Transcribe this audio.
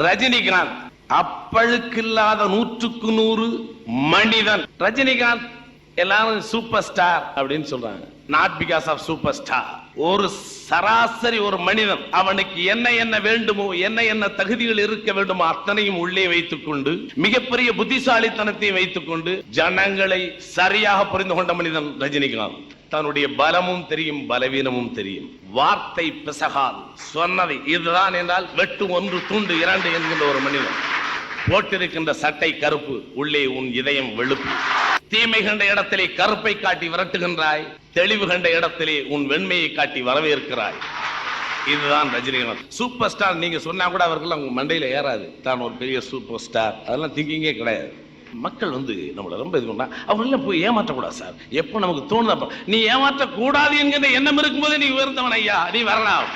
ரஜினிகாந்த் அப்பழுக்கில்லாத 100க்கு 100 மனிதன். ரஜினிகாந்த் எல்லாரும் சூப்பர் ஸ்டார் அப்படின்னு சொல்றாங்க. Not because of super star. ஒரு சராசரி ஒரு மனிதன், அவனுக்கு என்ன என்ன வேண்டுமோ, என்ன என்ன தகுதிகள் இருக்க வேண்டுமோ அத்தனையும் உள்ளே வைத்துக் கொண்டு, மிகப்பெரிய புத்திசாலித்தனத்தையும் வைத்துக் கொண்டு ஜனங்களை சரியாக புரிந்து கொண்ட மனிதன் ரஜினிகாந்த். தன்னுடைய பலமும் தெரியும், பலவீனமும் தெரியும். வார்த்தை பிசகால் சொன்னதை இதுதான் என்றால் வெட்டு 1 துண்டு 2 என்கின்ற ஒரு மனிதன். போட்டிருக்கின்ற சட்டை கருப்பு, உள்ளே உன் இதயம் வெளுப்பு. தீமை கண்ட இடத்திலே கருப்பை காட்டி விரட்டுகின்றாய், தெளிவு கண்ட இடத்திலே உன் வெண்மையை காட்டி வரவேற்கிறாய். இதுதான் ரஜினிகாந்த். சூப்பர் ஸ்டார் நீங்க சொன்னா கூட அவர்கள் அவங்க மண்டையில ஏறாது. தான் ஒரு பெரிய சூப்பர் ஸ்டார், அதெல்லாம் திங்கிங்கே கிடையாது. மக்கள் நம்மள ரொம்ப இது பண்ணா அவங்கள போய் ஏமாற்றக்கூடாது சார். எப்போ நமக்கு தோணுதப்ப நீ ஏமாற்றக்கூடாது என்கிற எண்ணம் இருக்கும்போது நீ உயர்ந்தவன் ஐயா, நீ வரலாம்.